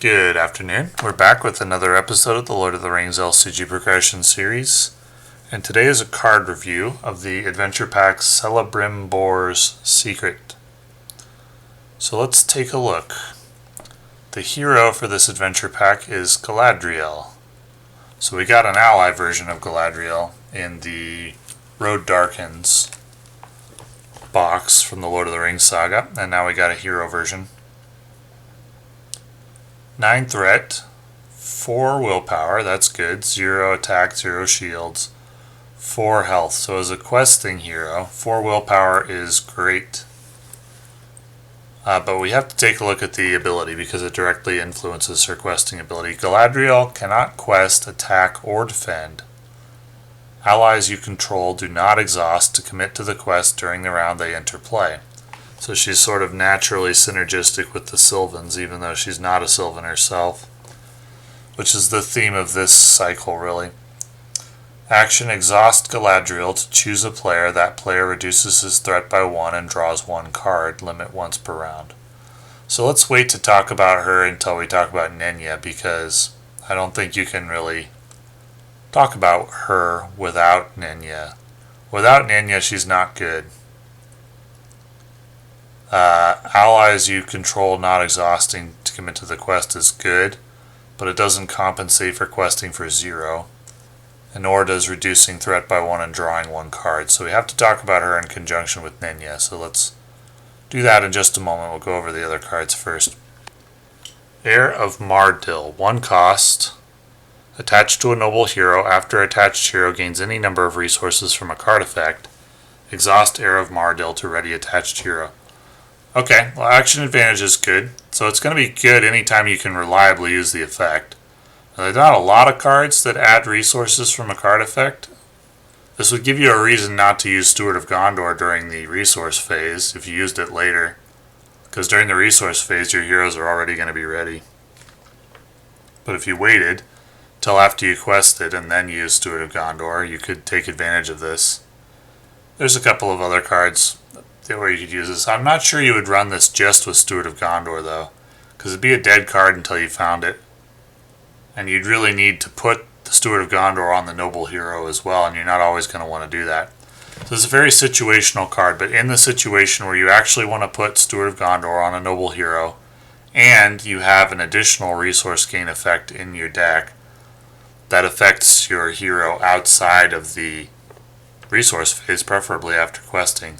Good afternoon. We're back with another episode of the Lord of the Rings LCG Progression Series, and today is a card review of the adventure pack Celebrimbor's Secret. So let's take a look. The hero for this adventure pack is Galadriel. So we got an ally version of Galadriel in the Road Darkens box from the Lord of the Rings saga, and now we got a hero version. 9 threat, 4 willpower, that's good, 0 attack, 0 shields, 4 health. So as a questing hero, 4 willpower is great. But we have to take a look at the ability because it directly influences her questing ability. Galadriel cannot quest, attack, or defend. Allies you control do not exhaust to commit to the quest during the round they enter play. So she's sort of naturally synergistic with the Sylvans, even though she's not a Sylvan herself, which is the theme of this cycle, really. Action: exhaust Galadriel to choose a player. That player reduces his threat by 1 and draws 1 card, limit once per round. So let's wait to talk about her until we talk about Nenya, because I don't think you can really talk about her without Nenya. Without Nenya, she's not good. Allies you control not exhausting to commit to the quest is good, but it doesn't compensate for questing for 0, and nor does reducing threat by 1 and drawing 1 card. So we have to talk about her in conjunction with Nenya, so let's do that in just a moment. We'll go over the other cards first. Heir of Mar Dyl, 1 cost, attached to a noble hero. After attached hero gains any number of resources from a card effect, exhaust Heir of Mar Dyl to ready attached hero. Okay, well, action advantage is good, so it's going to be good anytime you can reliably use the effect. Now, there's not a lot of cards that add resources from a card effect. This would give you a reason not to use Steward of Gondor during the resource phase if you used it later, because during the resource phase your heroes are already going to be ready. But if you waited till after you quested and then used Steward of Gondor, you could take advantage of this. There's a couple of other cards where you could use this. I'm not sure you would run this just with Steward of Gondor, though, because it'd be a dead card until you found it. And you'd really need to put the Steward of Gondor on the noble hero as well, and you're not always going to want to do that. So it's a very situational card, but in the situation where you actually want to put Steward of Gondor on a noble hero, and you have an additional resource gain effect in your deck that affects your hero outside of the resource phase, preferably after questing,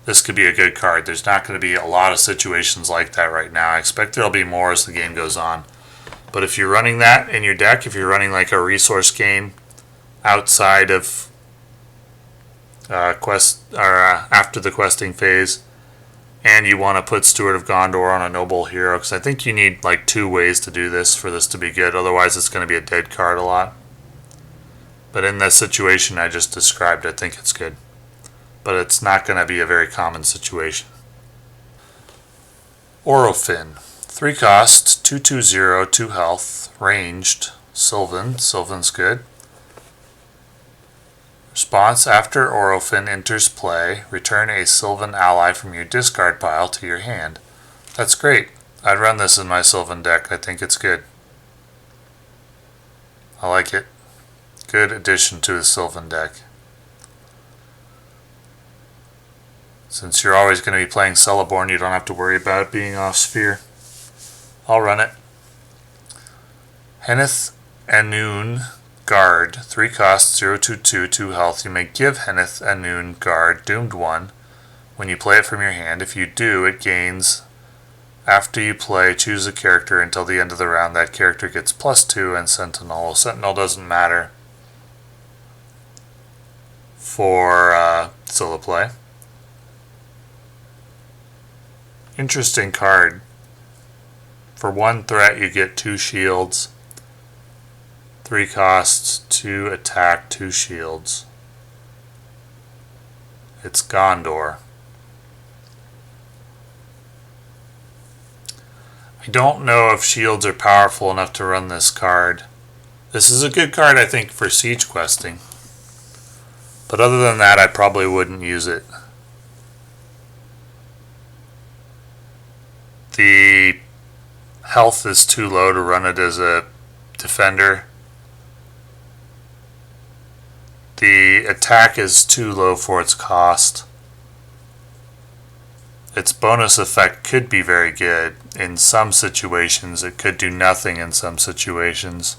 this could be a good card. There's not going to be a lot of situations like that right now. I expect there'll be more as the game goes on. But if you're running that in your deck, if you're running like a resource gain outside of after the questing phase, and you want to put Steward of Gondor on a noble hero, because I think you need like 2 ways to do this for this to be good. Otherwise, it's going to be a dead card a lot. But in the situation I just described, I think it's good. But it's not going to be a very common situation. Orofin, 3 costs, 2/2/0, 2 health, ranged, Sylvan. Sylvan's good. Response: after Orofin enters play, return a Sylvan ally from your discard pile to your hand. That's great. I'd run this in my Sylvan deck. I think it's good. I like it. Good addition to the Sylvan deck. Since you're always going to be playing Celebrimbor, you don't have to worry about it being off sphere. I'll run it. Henneth Anun Guard, 3 costs, 0/2/2, 2 health. You may give Henneth Anun Guard Doomed 1 when you play it from your hand. If you do, it gains. After you play, choose a character until the end of the round. That character gets +2 and Sentinel. Sentinel doesn't matter for solo play. Interesting card. For 1 threat, you get 2 shields, 3 costs, 2 attack, 2 shields. It's Gondor. I don't know if shields are powerful enough to run this card. This is a good card, I think, for siege questing. But other than that, I probably wouldn't use it. The health is too low to run it as a defender. The attack is too low for its cost. Its bonus effect could be very good in some situations. It could do nothing in some situations.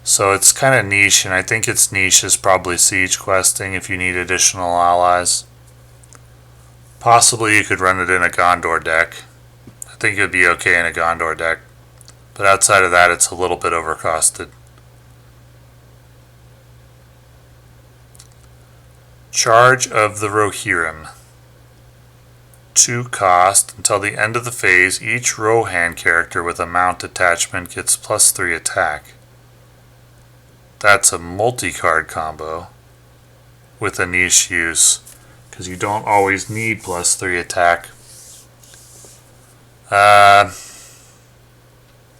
So it's kind of niche, and I think its niche is probably siege questing if you need additional allies. Possibly you could run it in a Gondor deck. I think it would be okay in a Gondor deck. But outside of that, it's a little bit overcosted. Charge of the Rohirrim. 2 cost. Until the end of the phase, each Rohan character with a mount attachment gets +3 attack. That's a multi-card combo with a niche use, because you don't always need +3 attack.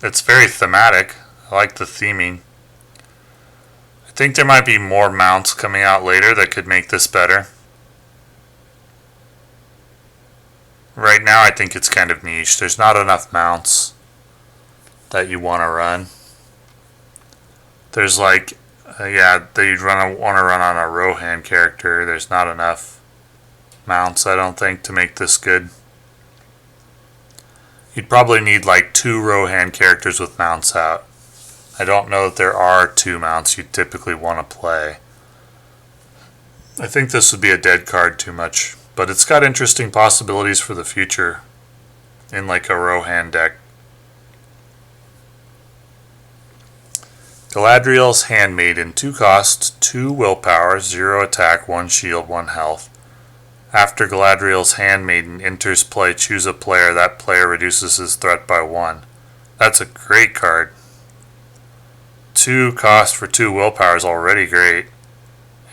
It's very thematic. I like the theming. I think there might be more mounts coming out later that could make this better. Right now I think it's kind of niche. There's not enough mounts that you want to run. There's like, that you'd want to run on a Rohan character. There's not enough mounts, I don't think, to make this good. You'd probably need like 2 Rohan characters with mounts out. I don't know that there are 2 mounts you typically want to play. I think this would be a dead card too much, but it's got interesting possibilities for the future in like a Rohan deck. Galadriel's Handmaiden, 2 cost, 2 willpower, 0 attack, 1 shield, 1 health. After Galadriel's Handmaiden enters play, choose a player. That player reduces his threat by 1. That's a great card. 2 cost for 2 willpower is already great.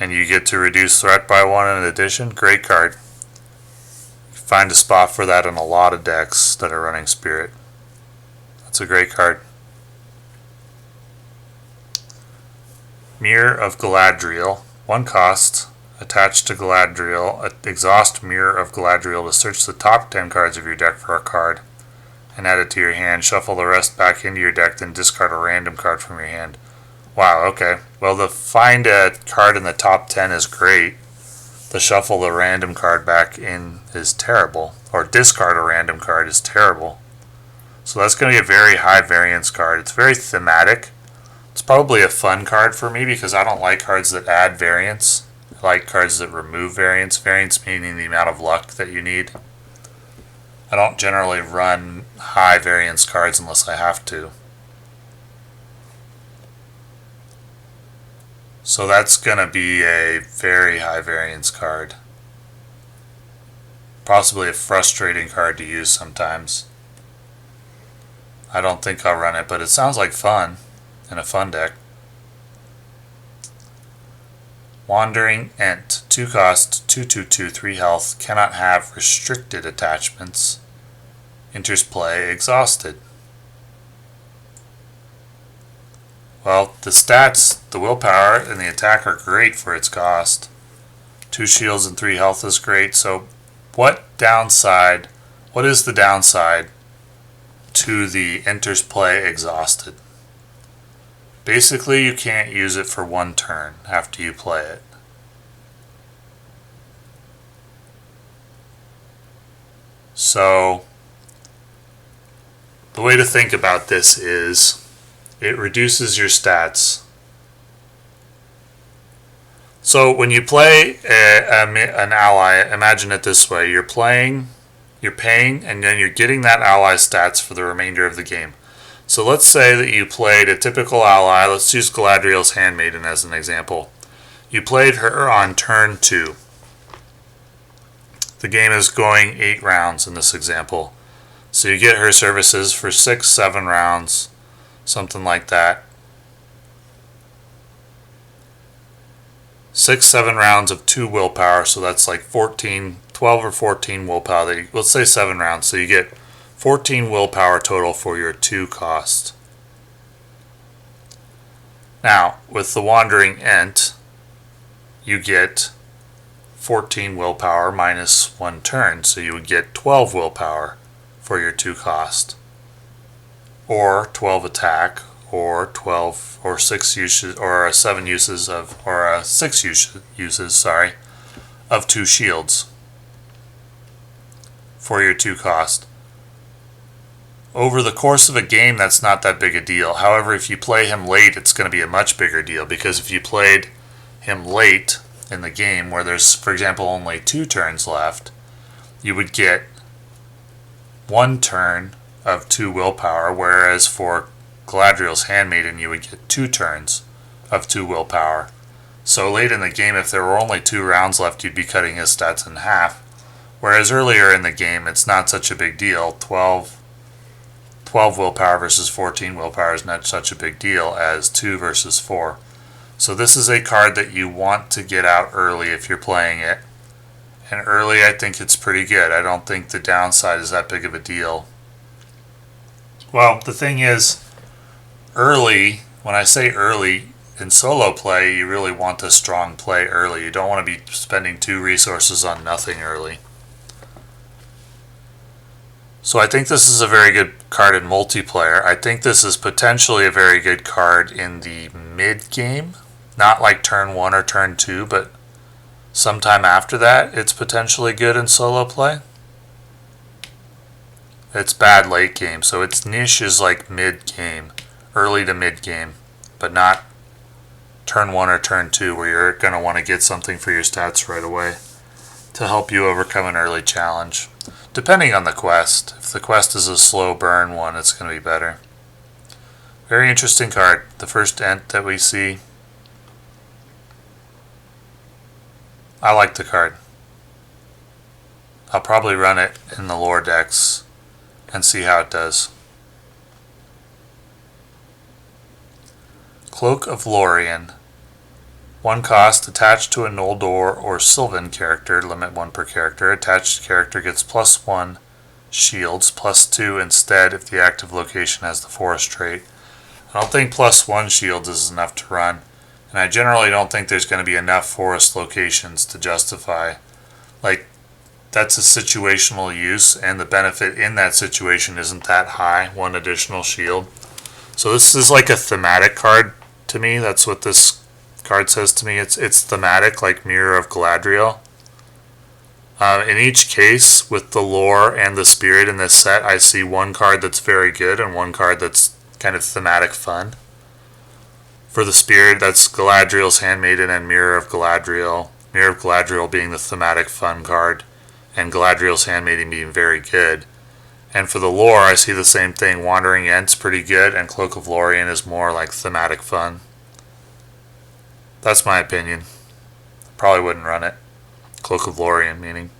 And you get to reduce threat by 1 in addition. Great card. You find a spot for that in a lot of decks that are running Spirit. That's a great card. Mirror of Galadriel, 1 cost, attached to Galadriel, exhaust Mirror of Galadriel to search the top 10 cards of your deck for a card and add it to your hand. Shuffle the rest back into your deck, then discard a random card from your hand. Wow, okay. Well, the find a card in the top 10 is great. The shuffle the random card back in is terrible, or discard a random card is terrible. So that's going to be a very high variance card. It's very thematic. It's probably a fun card for me because I don't like cards that add variance. I like cards that remove variance. Variance meaning the amount of luck that you need. I don't generally run high variance cards unless I have to. So that's going to be a very high variance card. Possibly a frustrating card to use sometimes. I don't think I'll run it, but it sounds like fun. In a fun deck. Wandering Ent, 2 cost, 2/2/2, 3 health, cannot have restricted attachments. Enters play exhausted. Well, the stats, the willpower and the attack are great for its cost. 2 shields and 3 health is great. So what is the downside to the enters play exhausted? Basically, you can't use it for 1 turn after you play it. So, the way to think about this is, it reduces your stats. So, when you play an ally, imagine it this way. You're paying, and then you're getting that ally's stats for the remainder of the game. So let's say that you played a typical ally. Let's use Galadriel's Handmaiden as an example. You played her on turn 2. The game is going 8 rounds in this example. So you get her services for 6, 7 rounds, something like that. 6, 7 rounds of 2 willpower, so that's like 12 or 14 willpower. Let's say 7 rounds, so you get 14 willpower total for your 2 cost. Now, with the Wandering Ent, you get 14 willpower minus 1 turn, so you would get 12 willpower for your 2 cost. or 12 attack, or 12 or 6 uses, or 7 uses of, or 6 uses, sorry, of 2 shields for your 2 cost. Over the course of a game, that's not that big a deal. However, if you play him late, it's going to be a much bigger deal, because if you played him late in the game, where there's, for example, only 2 turns left, you would get 1 turn of 2 willpower, whereas for Galadriel's Handmaiden, you would get 2 turns of 2 willpower. So late in the game, if there were only 2 rounds left, you'd be cutting his stats in half. Whereas earlier in the game, it's not such a big deal. 12 willpower versus 14 willpower is not such a big deal as 2 versus 4. So this is a card that you want to get out early if you're playing it. And early, I think it's pretty good. I don't think the downside is that big of a deal. Well, the thing is, early, when I say early, in solo play, you really want a strong play early. You don't want to be spending 2 resources on nothing early. So I think this is a very good card in multiplayer. I think this is potentially a very good card in the mid-game. Not like turn 1 or turn 2, but sometime after that, it's potentially good in solo play. It's bad late game, so its niche is like mid-game, early to mid-game, but not turn 1 or turn 2, where you're going to want to get something for your stats right away to help you overcome an early challenge. Depending on the quest. If the quest is a slow burn one, it's going to be better. Very interesting card. The first Ent that we see. I like the card. I'll probably run it in the lore decks and see how it does. Cloak of Lorien. 1 cost, attached to a Noldor or Sylvan character, limit 1 per character. Attached character gets +1 shields, +2 instead if the active location has the forest trait. I don't think +1 shields is enough to run, and I generally don't think there's going to be enough forest locations to justify. Like, that's a situational use, and the benefit in that situation isn't that high, 1 additional shield. So this is like a thematic card to me. That's what this card says to me. It's thematic, like Mirror of Galadriel. In each case, with the lore and the spirit in this set, I see 1 card that's very good and 1 card that's kind of thematic fun. For the spirit, that's Galadriel's Handmaiden and Mirror of Galadriel. Mirror of Galadriel being the thematic fun card, and Galadriel's Handmaiden being very good. And for the lore, I see the same thing. Wandering Ent's pretty good, and Cloak of Lorien is more like thematic fun. That's my opinion. Probably wouldn't run it. Cloak of Lorien, meaning.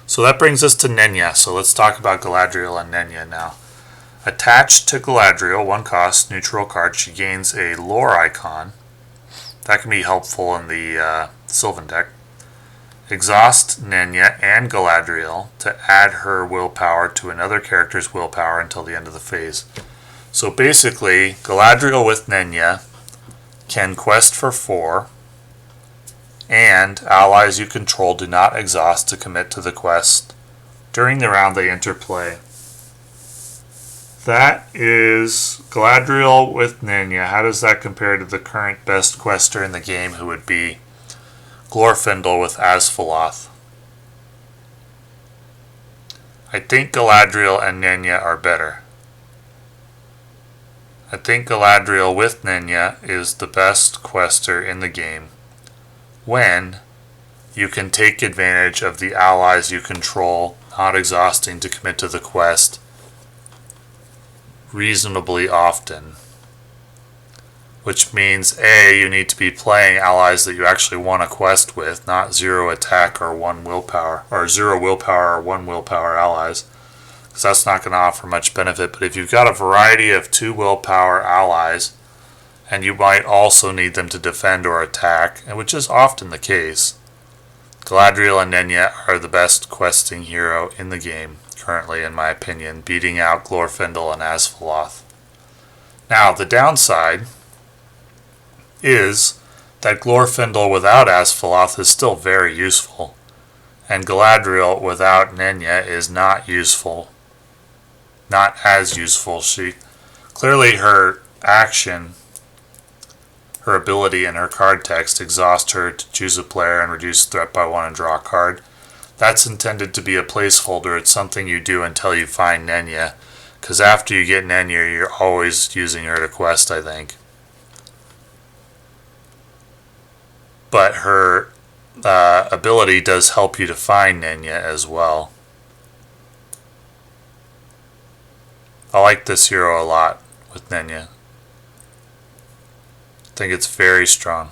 So that brings us to Nenya. So let's talk about Galadriel and Nenya now. Attached to Galadriel, 1 cost, neutral card. She gains a lore icon. That can be helpful in the Sylvan deck. Exhaust Nenya and Galadriel to add her willpower to another character's willpower until the end of the phase. So basically, Galadriel with Nenya can quest for 4, and allies you control do not exhaust to commit to the quest during the round they enter play. That is Galadriel with Nenya. How does that compare to the current best quester in the game, who would be Glorfindel with Asphaloth? I think Galadriel and Nenya are better. I think Galadriel with Nenya is the best quester in the game when you can take advantage of the allies you control not exhausting to commit to the quest reasonably often. Which means, A, you need to be playing allies that you actually want to quest with, not 0 attack or 1 willpower, or 0 willpower or 1 willpower allies, because that's not going to offer much benefit. But if you've got a variety of 2 willpower allies, and you might also need them to defend or attack, which is often the case, Galadriel and Nenya are the best questing hero in the game, currently in my opinion, beating out Glorfindel and Asphaloth. Now, the downside is that Glorfindel without Asphaloth is still very useful, and Galadriel without Nenya is not useful. not as useful. She clearly, her action, her ability, and her card text exhaust her to choose a player and reduce threat by 1 and draw a card. That's intended to be a placeholder. It's something you do until you find Nenya, because after you get Nenya, you're always using her to quest, I think. But her ability does help you to find Nenya as well. I like this hero a lot with Nenya. I think it's very strong.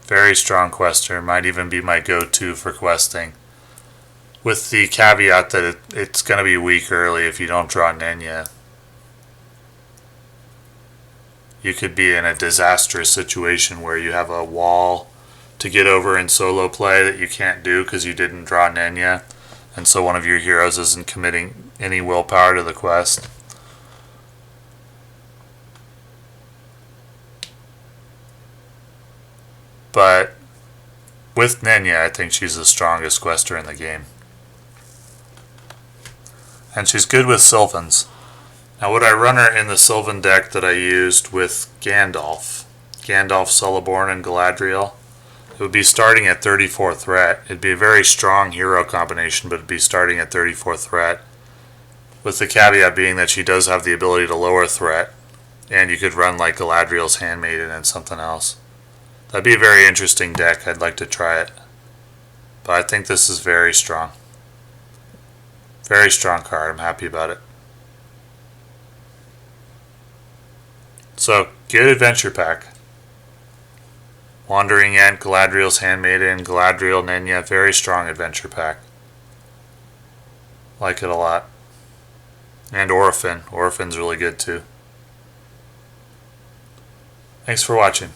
Very strong quester. Might even be my go-to for questing. With the caveat that it's going to be weak early if you don't draw Nenya. You could be in a disastrous situation where you have a wall to get over in solo play that you can't do because you didn't draw Nenya, and so one of your heroes isn't committing any willpower to the quest. But with Nenya, I think she's the strongest quester in the game. And she's good with Sylvans. Now would I run her in the Sylvan deck that I used with Gandalf, Celebrimbor, and Galadriel? It would be starting at 34 threat. It'd be a very strong hero combination, but it'd be starting at 34 threat. With the caveat being that she does have the ability to lower threat, and you could run like Galadriel's Handmaiden and something else. That'd be a very interesting deck. I'd like to try it. But I think this is very strong. Very strong card. I'm happy about it. So, good adventure pack. Wandering Ent, Galadriel's Handmaiden, Galadriel, Nenya. Very strong adventure pack. Like it a lot. And Orofin. Orofin's really good too. Thanks for watching.